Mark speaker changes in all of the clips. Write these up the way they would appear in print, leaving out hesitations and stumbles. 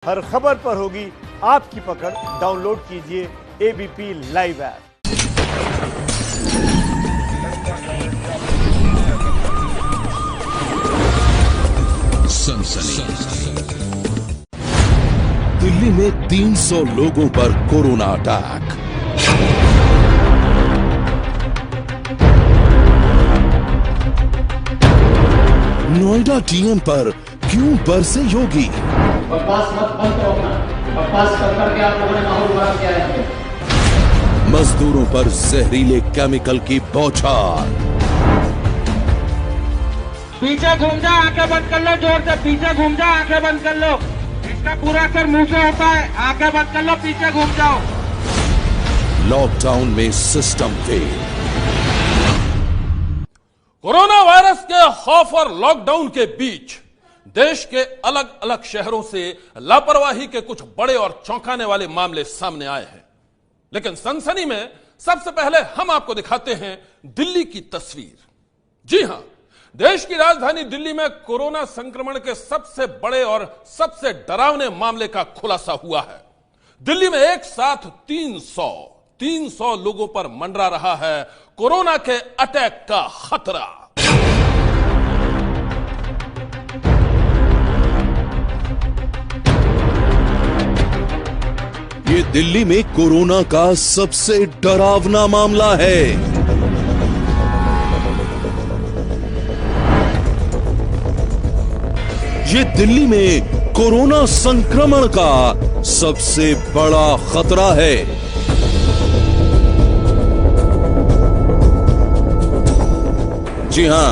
Speaker 1: हर खबर पर होगी आपकी पकड़। डाउनलोड कीजिए एबीपी लाइव ऐप।
Speaker 2: दिल्ली में 300 लोगों पर कोरोना अटैक। नोएडा डीएम पर क्यों बरसे योगी?
Speaker 3: बकवास मत बंद करो अपना। बकवास कर करके आप लोगों ने माहौल खराब किया है।
Speaker 2: मजदूरों पर जहरीले केमिकल की बौछार।
Speaker 4: पीछे घूम जा, आंखें बंद कर लो, जोर से पीछे घूम जा, आंखें बंद कर लो। इसका पूरा असर मुंह से होता है। आंखें बंद कर लो, पीछे घूम जाओ।
Speaker 2: लॉकडाउन में सिस्टम फेल।
Speaker 5: कोरोना वायरस के खौफ और लॉकडाउन के बीच देश के अलग अलग शहरों से लापरवाही के कुछ बड़े और चौंकाने वाले मामले सामने आए हैं। लेकिन सनसनी में सबसे पहले हम आपको दिखाते हैं दिल्ली की तस्वीर। जी हां, देश की राजधानी दिल्ली में कोरोना संक्रमण के सबसे बड़े और सबसे डरावने मामले का खुलासा हुआ है। दिल्ली में एक साथ 300 लोगों पर मंडरा रहा है कोरोना के अटैक का खतरा।
Speaker 2: ये दिल्ली में कोरोना का सबसे डरावना मामला है। ये दिल्ली में कोरोना संक्रमण का सबसे बड़ा खतरा है। जी हां,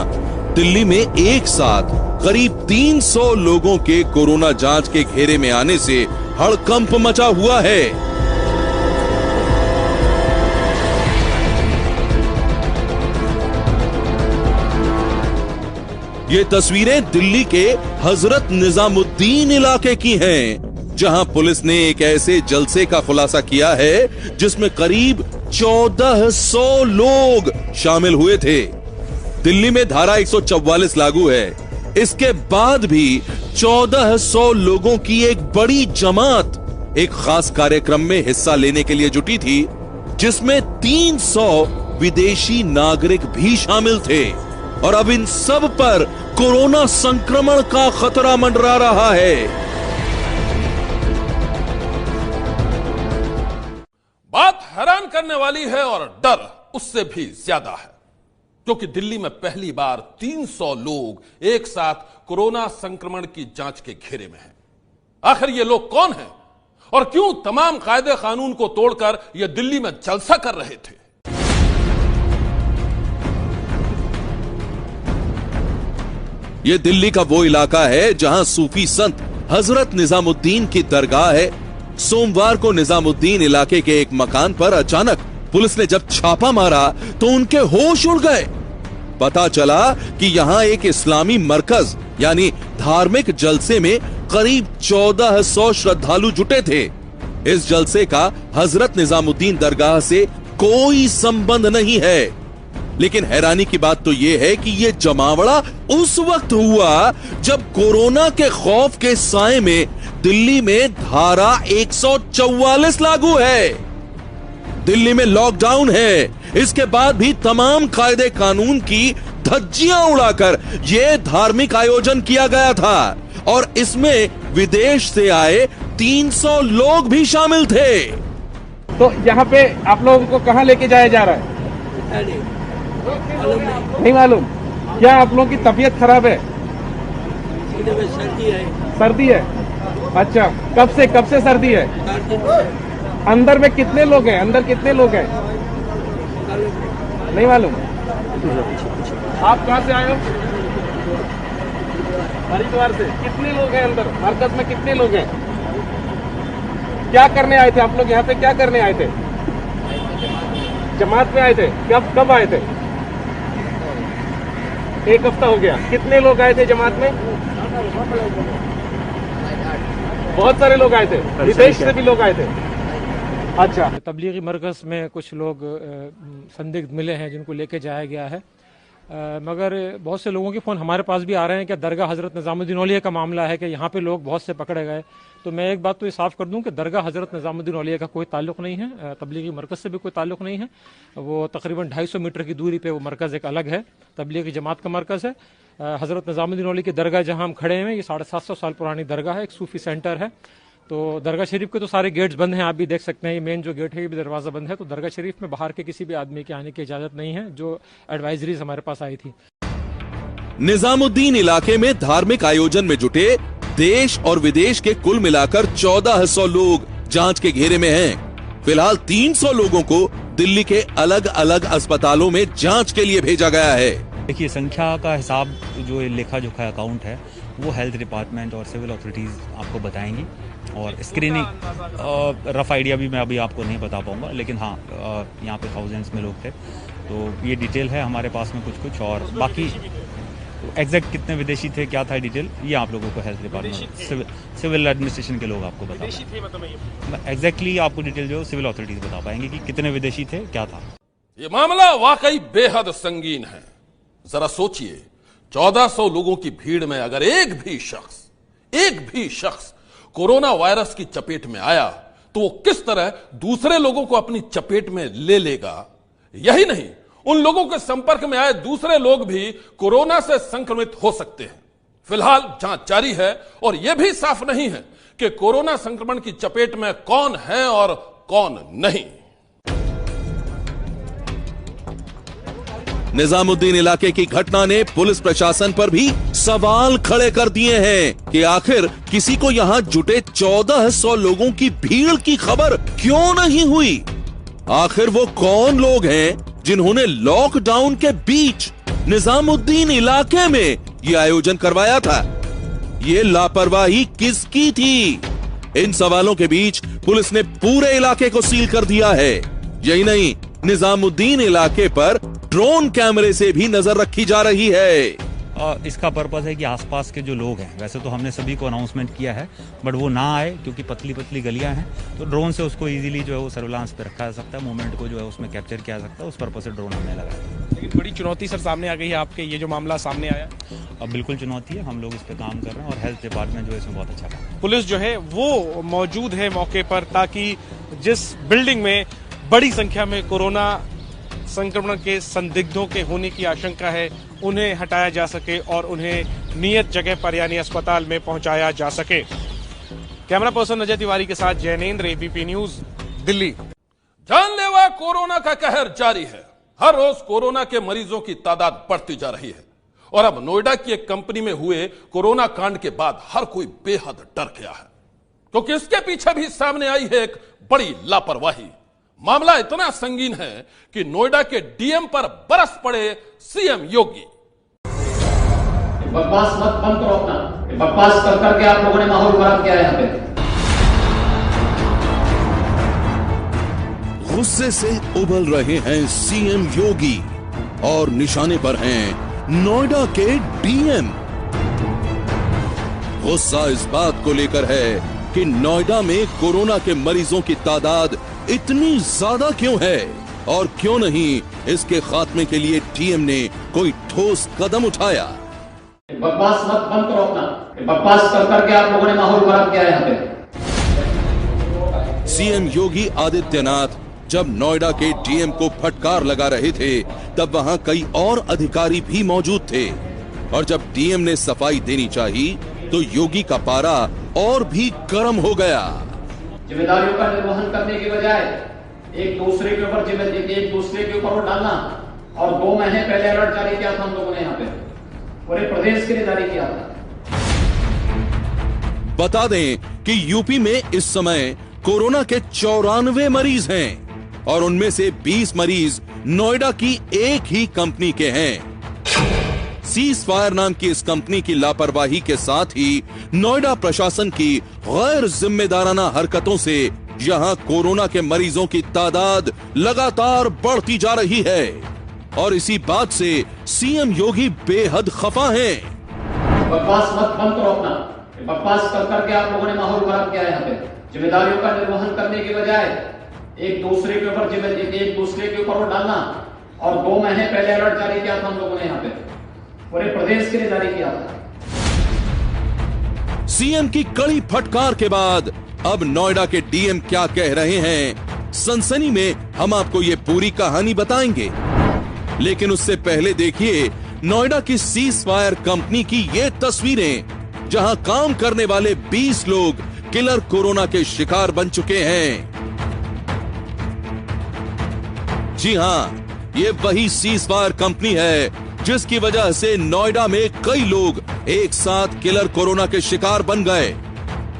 Speaker 2: दिल्ली में एक साथ करीब 300 लोगों के कोरोना जांच के घेरे में आने से हड़कंप मचा हुआ है। ये तस्वीरें दिल्ली के हजरत निजामुद्दीन इलाके की हैं, जहां पुलिस ने एक ऐसे जलसे का खुलासा किया है जिसमें करीब 1400 लोग शामिल हुए थे। दिल्ली में धारा 144 लागू है। इसके बाद भी 1400 लोगों की एक बड़ी जमात एक खास कार्यक्रम में हिस्सा लेने के लिए जुटी थी, जिसमें 300 विदेशी नागरिक भी शामिल थे। और अब इन सब पर कोरोना संक्रमण का खतरा मंडरा रहा है।
Speaker 5: बात हैरान करने वाली है और डर उससे भी ज्यादा है, क्योंकि दिल्ली में पहली बार 300 लोग एक साथ कोरोना संक्रमण की जांच के घेरे में हैं। आखिर ये लोग कौन हैं और क्यों तमाम कायदे कानून को तोड़कर ये दिल्ली में जलसा कर रहे थे?
Speaker 2: ये दिल्ली का वो इलाका है जहां सूफी संत हजरत निजामुद्दीन की दरगाह है। सोमवार को निजामुद्दीन इलाके के एक मकान पर अचानक पुलिस ने जब छापा मारा तो उनके होश उड़ गए। पता चला कि यहां एक इस्लामी मरकज यानी धार्मिक जलसे में करीब 1400 श्रद्धालु जुटे थे। इस जलसे का हजरत निजामुद्दीन दरगाह से कोई संबंध नहीं है। लेकिन हैरानी की बात तो यह है कि यह जमावड़ा उस वक्त हुआ जब कोरोना के खौफ के साए में दिल्ली में धारा 144 लागू है। दिल्ली में लॉकडाउन है। इसके बाद भी तमाम कायदे कानून की धज्जियां उड़ाकर यह धार्मिक आयोजन किया गया था और इसमें विदेश से आए 300 लोग भी शामिल थे।
Speaker 4: तो यहाँ पे आप लोगों को कहाँ लेके जाया जा रहा है? नहीं मालूम। क्या आप लोगों की तबीयत खराब है? सर्दी है। अच्छा, कब से सर्दी है? अंदर में कितने लोग हैं? अंदर कितने लोग हैं? नहीं मालूम। आप कहाँ से आए हो? हरिद्वार से। कितने लोग हैं अंदर? मरकज में कितने लोग हैं? क्या करने आए थे आप लोग? यहाँ पे क्या करने आए थे? जमात में आए थे? कब आए थे? एक हफ्ता हो गया। कितने लोग आए थे जमात में? बहुत सारे लोग आए थे। विदेश से भी लोग आए थे। अच्छा,
Speaker 6: तबलीगी मरकज़ में कुछ लोग संदिग्ध मिले हैं जिनको लेके जाया गया है। मगर बहुत से लोगों के फ़ोन हमारे पास भी आ रहे हैं कि दरगाह हज़रत निज़ामुद्दीन औलिया का मामला है कि यहाँ पे लोग बहुत से पकड़े गए। तो मैं एक बात तो ये साफ़ कर दूं कि दरगाह हज़रत निज़ामुद्दीन औलिया का कोई ताल्लुक़ नहीं है, तबलीगी मरकज़ से भी कोई ताल्लुक़ नहीं है। वो तकरीबन 250 मीटर की दूरी पे वो मरकज़ एक अलग है, तबलीगी जमात का मरकज़ है। हज़रत निज़ामुद्दीन औलिया की दरगाह जहाँ हम खड़े हैं, ये 750 साल पुरानी दरगाह है, एक सूफ़ी सेंटर है। तो दरगाह शरीफ के तो सारे गेट्स बंद हैं, आप भी देख सकते हैं। ये मेन जो गेट है ये भी दरवाज़ा बंद है। तो दरगाह शरीफ में बाहर के किसी भी आदमी के आने की इजाज़त नहीं है, जो एडवाइजरीज हमारे पास आई थी।
Speaker 2: निजामुद्दीन इलाके में धार्मिक आयोजन में जुटे देश और विदेश के कुल मिलाकर 1400 लोग जांच के घेरे में हैं। फिलहाल 300 लोगों को दिल्ली के अलग अलग अस्पतालों में जांच के लिए भेजा गया है।
Speaker 7: देखिए, संख्या का हिसाब जो लेखा जोखा अकाउंट है वो हेल्थ डिपार्टमेंट और सिविल अथॉरिटीज़ आपको बताएंगी, और स्क्रीनिंग रफ आइडिया भी मैं अभी आपको नहीं बता पाऊंगा, लेकिन हाँ यहाँ पे थाउजेंड्स में लोग थे। तो ये डिटेल है हमारे पास में कुछ, और बाकी एग्जैक्ट कितने विदेशी थे, क्या था डिटेल, ये आप लोगों को हेल्थ डिपार्टमेंट सिविल एडमिनिस्ट्रेशन के लोग आपको बता एग्जैक्टली आपको डिटेल जो सिविल अथॉरिटीज बता पाएंगे कि कितने विदेशी थे, क्या था।
Speaker 5: ये मामला वाकई बेहद संगीन है। जरा सोचिए, 1400 लोगों की भीड़ में अगर एक भी शख्स कोरोना वायरस की चपेट में आया तो वो किस तरह दूसरे लोगों को अपनी चपेट में ले लेगा। यही नहीं, उन लोगों के संपर्क में आए दूसरे लोग भी कोरोना से संक्रमित हो सकते हैं। फिलहाल जांच जारी है और यह भी साफ नहीं है कि कोरोना संक्रमण की चपेट में कौन है और कौन नहीं।
Speaker 2: निजामुद्दीन इलाके की घटना ने पुलिस प्रशासन पर भी सवाल खड़े कर दिए हैं कि आखिर किसी को यहां जुटे 1400 लोगों की भीड़ की खबर क्यों नहीं हुई। आखिर वो कौन लोग हैं जिन्होंने लॉकडाउन के बीच निजामुद्दीन इलाके में ये आयोजन करवाया था। ये लापरवाही किसकी थी? इन सवालों के बीच पुलिस ने पूरे इलाके को सील कर दिया है। यही नहीं, निजामुद्दीन इलाके पर ड्रोन कैमरे से भी नजर रखी जा रही है।
Speaker 7: इसका पर्पस है कि आसपास के जो लोग हैं, वैसे तो हमने सभी को अनाउंसमेंट किया है, बट वो ना आए क्योंकि पतली पतली गलियां हैं, तो ड्रोन से उसको इजीली जो है वो सर्विलांस पे रखा जा सकता है, मूवमेंट को जो है उसमें कैप्चर किया जा सकता है। उस पर्पस से ड्रोन हमने लगाया।
Speaker 8: लेकिन बड़ी चुनौती सर सामने आ गई है आपके, ये जो मामला सामने आया।
Speaker 7: अब बिल्कुल चुनौती है, हम लोग इस पर काम कर रहे हैं और हेल्थ डिपार्टमेंट जो है इसमें बहुत अच्छा काम।
Speaker 8: पुलिस जो है वो मौजूद है मौके पर, ताकि जिस बिल्डिंग में बड़ी संख्या में कोरोना संक्रमण के संदिग्धों के होने की आशंका है उन्हें हटाया जा सके और उन्हें नियत जगह पर यानी अस्पताल में पहुंचाया जा सके। कैमरा पर्सन अजय तिवारी के साथ जैनेंद्र, एबीपी न्यूज, दिल्ली।
Speaker 5: जानलेवा कोरोना का कहर जारी है। हर रोज कोरोना के मरीजों की तादाद बढ़ती जा रही है और अब नोएडा की एक कंपनी में हुए कोरोना कांड के बाद हर कोई बेहद डर गया है, क्योंकि इसके पीछे भी सामने आई है एक बड़ी लापरवाही। मामला इतना संगीन है कि नोएडा के डीएम पर बरस पड़े सीएम योगी।
Speaker 3: बकवास मत बंद करो अपना, बकवास कर करके आप लोगों ने माहौल खराब किया है यहाँ पे।
Speaker 2: गुस्से से उबल रहे हैं सीएम योगी और निशाने पर हैं नोएडा के डीएम। गुस्सा इस बात को लेकर है कि नोएडा में कोरोना के मरीजों की तादाद इतनी ज्यादा क्यों है और क्यों नहीं इसके खात्मे के लिए डीएम ने कोई ठोस कदम उठाया।
Speaker 3: बकवास मत बंद करो अपना, बकवास कर करके आप लोगों ने माहौल खराब किया है यहाँ पे।
Speaker 2: सीएम योगी आदित्यनाथ जब नोएडा के डीएम को फटकार लगा रहे थे तब वहां कई और अधिकारी भी मौजूद थे और जब डीएम ने सफाई देनी चाहिए तो योगी का पारा और भी गर्म हो गया।
Speaker 3: जिम्मेदारियों का निर्वहन करने की बजाय एक दूसरे के ऊपर वो डालना, और 2 महीने पहले अलर्ट जारी किया था हम लोगों ने यहाँ पे, पूरे प्रदेश के लिए जारी किया था।
Speaker 2: बता दें कि यूपी में इस समय कोरोना के 94 मरीज हैं और उनमें से 20 मरीज नोएडा की एक ही कंपनी के हैं। सीज फायर नाम की इस कंपनी की लापरवाही के साथ ही नोएडा प्रशासन की गैर जिम्मेदाराना हरकतों से यहां कोरोना के मरीजों की तादाद लगातार बढ़ती जा रही है और इसी बात से सीएम योगी बेहद खफा हैं।
Speaker 3: बकवास मत बंद करो अपना, बकवास कर करके आप लोगों ने माहौल खराब किया है यहाँ पे। जिम्मेदारियों का निर्वहन करने की बजाय एक दूसरे के ऊपर वो डालना, और 2 महीने पहले अलर्ट जारी किया था हम लोगों ने यहाँ पे, पूरे प्रदेश के लिए जारी किया था।
Speaker 2: सीएम की कड़ी फटकार के बाद अब नोएडा के डीएम क्या कह रहे हैं, सनसनी में हम आपको ये पूरी कहानी बताएंगे। लेकिन उससे पहले देखिए नोएडा की सीज फायर कंपनी की ये तस्वीरें, जहां काम करने वाले 20 लोग किलर कोरोना के शिकार बन चुके हैं। जी हां, ये वही सीज फायर कंपनी है जिसकी वजह से नोएडा में कई लोग एक साथ किलर कोरोना के शिकार बन गए।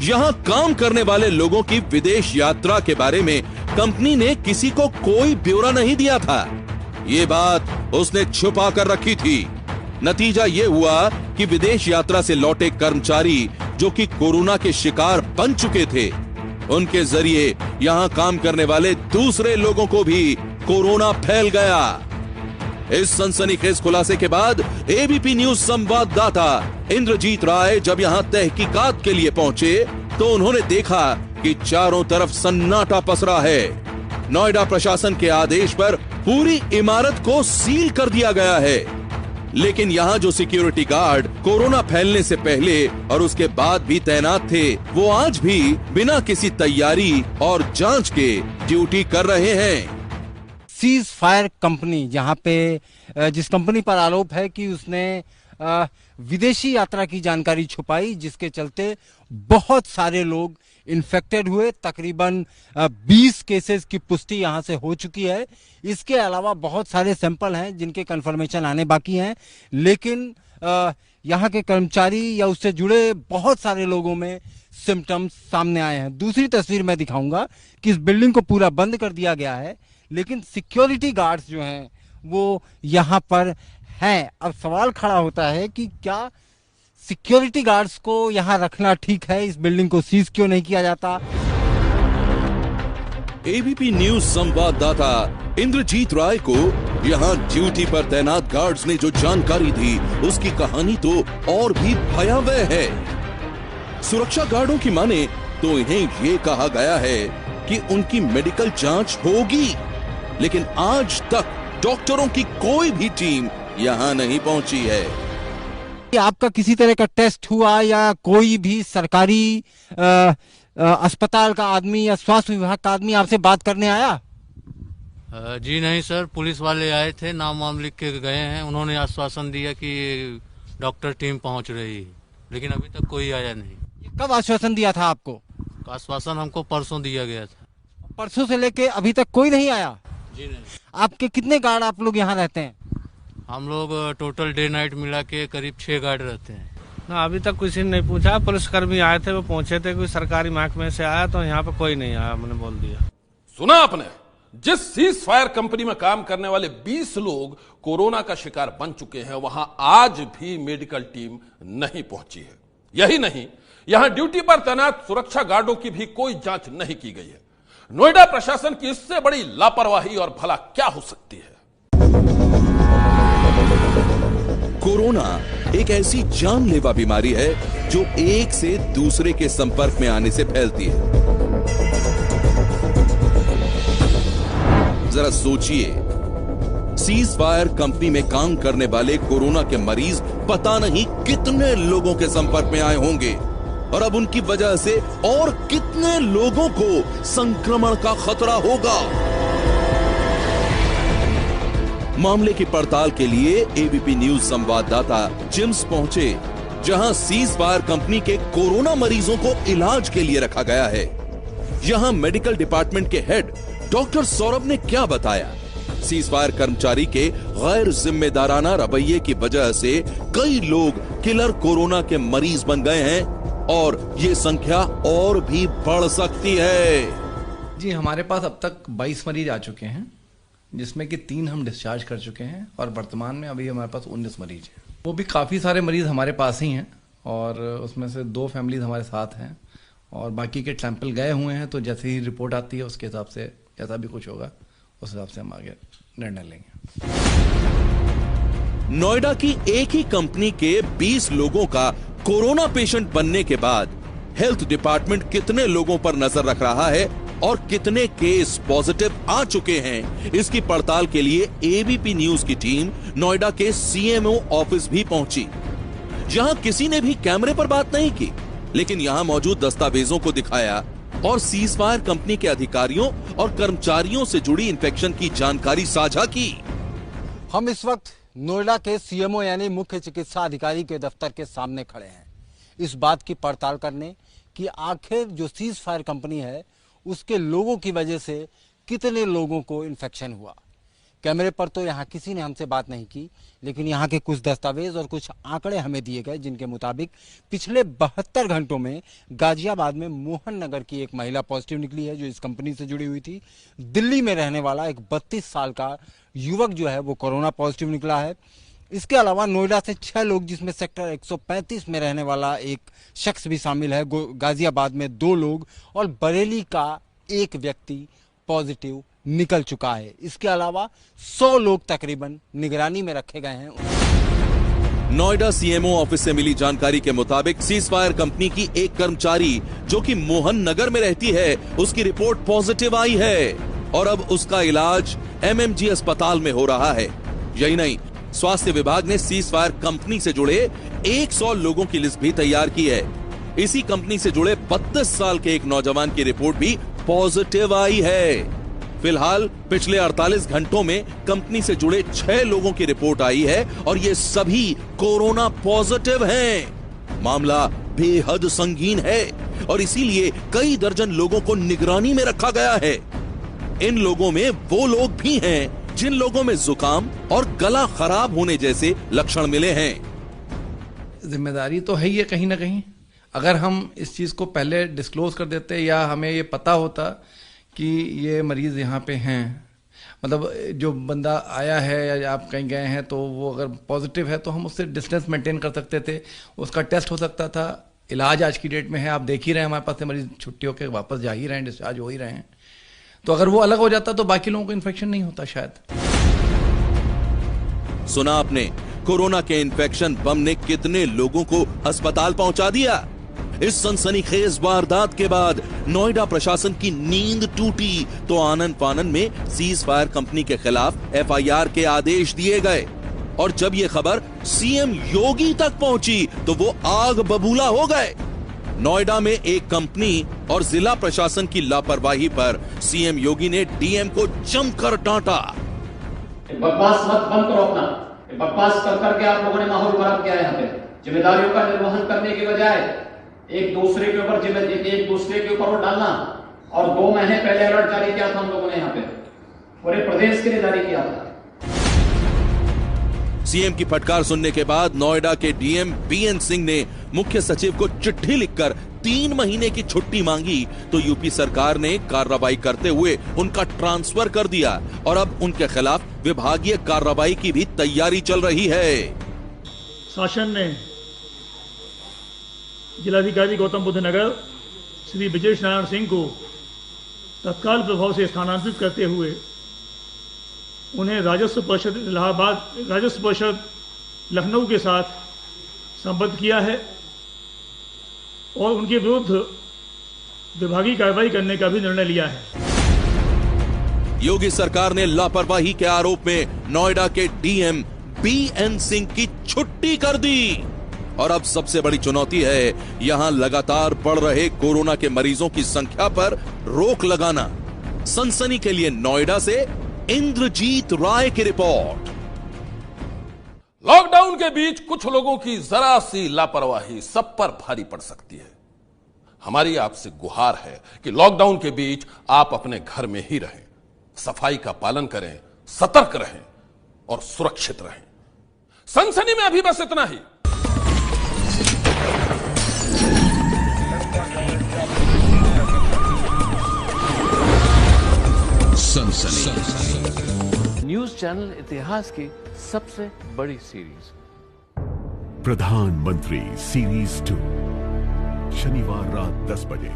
Speaker 2: यहां काम करने वाले लोगों की विदेश यात्रा के बारे में कंपनी ने किसी को कोई ब्यौरा नहीं दिया था। ये बात उसने छुपा कर रखी थी। नतीजा ये हुआ कि विदेश यात्रा से लौटे कर्मचारी जो कि कोरोना के शिकार बन चुके थे, उनके जरिए यहां काम करने वाले दूसरे लोगों को भी कोरोना फैल गया। इस सनसनीखेज खुलासे के बाद एबीपी न्यूज संवाददाता इंद्रजीत राय जब यहां तहकीकात के लिए पहुंचे तो उन्होंने देखा कि चारों तरफ सन्नाटा पसरा है। नोएडा प्रशासन के आदेश पर पूरी इमारत को सील कर दिया गया है, लेकिन यहां जो सिक्योरिटी गार्ड कोरोना फैलने से पहले और उसके बाद भी तैनात थे, वो आज भी बिना किसी तैयारी और जांच के ड्यूटी कर रहे हैं।
Speaker 9: सीज फायर कंपनी, जहां पे जिस कंपनी पर आरोप है कि उसने विदेशी यात्रा की जानकारी छुपाई, जिसके चलते बहुत सारे लोग इन्फेक्टेड हुए। तकरीबन 20 केसेस की पुष्टि यहां से हो चुकी है। इसके अलावा बहुत सारे सैंपल हैं जिनके कंफर्मेशन आने बाकी हैं, लेकिन यहां के कर्मचारी या उससे जुड़े बहुत सारे लोगों में सिम्टम्स सामने आए हैं। दूसरी तस्वीर मैं दिखाऊंगा कि इस बिल्डिंग को पूरा बंद कर दिया गया है, लेकिन सिक्योरिटी गार्ड्स जो हैं वो यहां पर हैं। अब सवाल खड़ा होता है कि क्या सिक्योरिटी गार्ड्स को यहां रखना ठीक है, इस बिल्डिंग को सीज क्यों नहीं किया जाता।
Speaker 2: एबीपी न्यूज संवाददाता इंद्रजीत राय को यहां ड्यूटी पर तैनात गार्ड्स ने जो जानकारी दी, उसकी कहानी तो और भी भयावह है। सुरक्षा गार्डों की माने तो इन्हें ये कहा गया है कि उनकी मेडिकल जांच होगी, लेकिन आज तक डॉक्टरों की कोई भी टीम यहां नहीं पहुंची है।
Speaker 9: आपका किसी तरह का टेस्ट हुआ या कोई भी सरकारी अस्पताल का आदमी या स्वास्थ्य विभाग का आदमी आपसे बात करने आया?
Speaker 10: जी नहीं सर, पुलिस वाले आए थे, नाम वाम लिख के गए हैं। उन्होंने आश्वासन दिया कि डॉक्टर टीम पहुंच रही है, लेकिन अभी तक कोई आया नहीं।
Speaker 9: कब आश्वासन दिया था आपको?
Speaker 10: आश्वासन हमको परसों दिया गया था।
Speaker 9: परसों से लेके अभी तक कोई नहीं आया?
Speaker 10: जी नहीं।
Speaker 9: आपके कितने गार्ड आप लोग यहाँ रहते हैं?
Speaker 10: हम लोग टोटल डे नाइट मिला के करीब 6 गार्ड रहते हैं।
Speaker 8: ना अभी तक किसी ने नहीं पूछा। पुलिसकर्मी आए थे, वो पहुंचे थे, कोई सरकारी महकमे से आया, तो यहाँ पे कोई नहीं आया, मैंने बोल दिया।
Speaker 5: सुना आपने, जिस सीज फायर कंपनी में काम करने वाले 20 लोग कोरोना का शिकार बन चुके हैं, वहां आज भी मेडिकल टीम नहीं पहुंची है। यही नहीं, यहां ड्यूटी पर तैनात सुरक्षा गार्डों की भी कोई जांच नहीं की गई है। नोएडा प्रशासन की इससे बड़ी लापरवाही और भला क्या हो सकती है।
Speaker 2: कोरोना एक ऐसी जानलेवा बीमारी है जो एक से दूसरे के संपर्क में आने से फैलती है। जरा सोचिए, सीज फायर कंपनी में काम करने वाले कोरोना के मरीज पता नहीं कितने लोगों के संपर्क में आए होंगे, और अब उनकी वजह से और कितने लोगों को संक्रमण का खतरा होगा। मामले की पड़ताल के लिए एबीपी न्यूज संवाददाता जिम्स पहुंचे, जहां सीज फायर कंपनी के कोरोना मरीजों को इलाज के लिए रखा गया है। यहां मेडिकल डिपार्टमेंट के हेड डॉक्टर सौरभ ने क्या बताया। सीज फायर कर्मचारी के गैर जिम्मेदाराना रवैये की वजह से कई लोग किलर कोरोना के मरीज बन गए हैं और ये संख्या और भी बढ़ सकती है।
Speaker 11: जी, हमारे पास अब तक 22 मरीज आ चुके हैं, जिसमें कि 3 हम डिस्चार्ज कर चुके हैं, और वर्तमान में अभी हमारे पास 19 मरीज हैं। वो भी काफ़ी सारे मरीज हमारे पास ही हैं, और उसमें से 2 फैमिलीज हमारे साथ हैं, और बाकी के सैंपल गए हुए हैं। तो जैसे ही रिपोर्ट आती है उसके हिसाब से जैसा भी कुछ होगा उस हिसाब से हम आगे निर्णय लेंगे।
Speaker 2: नोएडा की एक ही कंपनी के 20 लोगों का कोरोना पेशेंट बनने के बाद हेल्थ डिपार्टमेंट कितने लोगों पर नजर रख रहा है, और कितने केस पॉजिटिव आ चुके हैं, इसकी पड़ताल के लिए एबीपी न्यूज की टीम नोएडा के सीएमओ ऑफिस भी पहुंची, जहां किसी ने भी कैमरे पर बात नहीं की, लेकिन यहां मौजूद दस्तावेजों को दिखाया और सीजफायर कंपनी के अधिकारियों और कर्मचारियों से जुड़ी इन्फेक्शन की जानकारी साझा की।
Speaker 9: हम इस वक्त नोएडा के सीएमओ यानी मुख्य चिकित्सा अधिकारी के दफ्तर के सामने खड़े हैं, इस बात की पड़ताल करने कि आखिर जो सीज फायर कंपनी है उसके लोगों की वजह से कितने लोगों को इन्फेक्शन हुआ। कैमरे पर तो यहाँ किसी ने हमसे बात नहीं की, लेकिन यहाँ के कुछ दस्तावेज और कुछ आंकड़े हमें दिए गए, जिनके मुताबिक पिछले 72 घंटों में गाजियाबाद में मोहन नगर की एक महिला पॉजिटिव निकली है, जो इस कंपनी से जुड़ी हुई थी। दिल्ली में रहने वाला एक 32 साल का युवक जो है वो कोरोना पॉजिटिव निकला है। इसके अलावा नोएडा से 6 लोग, जिसमें सेक्टर 135 में रहने वाला एक शख्स भी शामिल है, गाजियाबाद में 2 लोग और बरेली का एक व्यक्ति पॉजिटिव निकल चुका है। इसके अलावा 100 लोग तकरीबन निगरानी में रखे गए हैं।
Speaker 2: नोएडा सीएमओ ऑफिस से मिली जानकारी के मुताबिक सीजफायर कंपनी की एक कर्मचारी जो कि मोहन नगर में रहती है, उसकी रिपोर्ट पॉजिटिव आई है और अब उसका इलाज एमएमजी अस्पताल में हो रहा है। यही नहीं, स्वास्थ्य विभाग ने सीजफायर कंपनी से जुड़े 100 लोगों की लिस्ट भी तैयार की है। इसी कंपनी से जुड़े 32 साल के एक नौजवान की रिपोर्ट भी पॉजिटिव आई है। फिलहाल पिछले 48 घंटों में कंपनी से जुड़े 6 लोगों की रिपोर्ट आई है और ये सभी कोरोना पॉजिटिव हैं। मामला बेहद संगीन है और इसीलिए कई दर्जन लोगों को निगरानी में रखा गया है। इन लोगों में वो लोग भी हैं जिन लोगों में जुकाम और गला खराब होने जैसे लक्षण मिले हैं।
Speaker 11: जिम्मेदारी तो है ही कहीं ना कहीं। अगर हम इस चीज को पहले डिस्क्लोज कर देते या हमें ये पता होता कि ये मरीज यहाँ पे हैं, मतलब जो बंदा आया है या आप कहीं गए हैं तो वो अगर पॉजिटिव है तो हम उससे डिस्टेंस मेंटेन कर सकते थे, उसका टेस्ट हो सकता था। इलाज आज की डेट में है, आप देख ही रहे हैं, हमारे पास से मरीज छुट्टी होकर वापस जा ही रहे हैं, डिस्चार्ज हो ही रहे हैं। तो अगर वो अलग हो जाता तो बाकी लोगों को इन्फेक्शन नहीं होता शायद।
Speaker 2: सुना आपने, कोरोना के इन्फेक्शन बम ने कितने लोगों को अस्पताल पहुंचा दिया। इस सनसनीखेज वारदात के बाद नोएडा प्रशासन की नींद टूटी तो आनन फानन में सीज फायर कंपनी के खिलाफ एफआईआर के आदेश दिए गए और जब ये खबर सीएम योगी तक पहुंची तो वो आग बबूला हो गए। नोएडा में एक कंपनी और जिला प्रशासन की लापरवाही पर सीएम योगी ने डीएम को जमकर डांटा।
Speaker 3: बकवास मत बंद करो अपना, बकवास कर करके आप लोगों ने माहौल खराब किया है। यहाँ पे जिम्मेदारियों का निर्वहन करने की बजाय एक दूसरे के ऊपर एक दूसरे के ऊपर वो डालना, और 2 महीने पहले अलर्ट जारी किया था हम लोगों ने, यहाँ पे पूरे प्रदेश के लिए जारी किया था।
Speaker 2: सीएम की फटकार सुनने के बाद नोएडा के डीएम बीएन सिंह ने मुख्य सचिव को चिट्ठी लिखकर 3 महीने की छुट्टी मांगी तो यूपी सरकार ने कार्रवाई करते हुए उनका ट्रांसफर कर दिया और अब उनके खिलाफ विभागीय कार्रवाई की भी तैयारी चल रही है।
Speaker 12: शासन ने जिलाधिकारी गौतम बुद्ध नगर श्री ब्रजेश नारायण सिंह को तत्काल प्रभाव से स्थानांतरित करते हुए उन्हें राजस्व परिषद लखनऊ के साथ संबद्ध किया है और उनके विरुद्ध विभागीय कार्रवाई करने का भी निर्णय लिया है।
Speaker 2: योगी सरकार ने लापरवाही के आरोप में नोएडा के डीएम बीएन सिंह की छुट्टी कर दी और अब सबसे बड़ी चुनौती है यहां लगातार बढ़ रहे कोरोना के मरीजों की संख्या पर रोक लगाना। सनसनी के लिए नोएडा से इंद्रजीत राय की रिपोर्ट।
Speaker 5: लॉकडाउन के बीच कुछ लोगों की जरा सी लापरवाही सब पर भारी पड़ सकती है। हमारी आपसे गुहार है कि लॉकडाउन के बीच आप अपने घर में ही रहें, सफाई का पालन करें, सतर्क रहें और सुरक्षित रहें। सनसनी में अभी बस इतना ही।
Speaker 13: न्यूज चैनल इतिहास की सबसे बड़ी सीरीज
Speaker 14: प्रधानमंत्री सीरीज 2 शनिवार रात 10 बजे।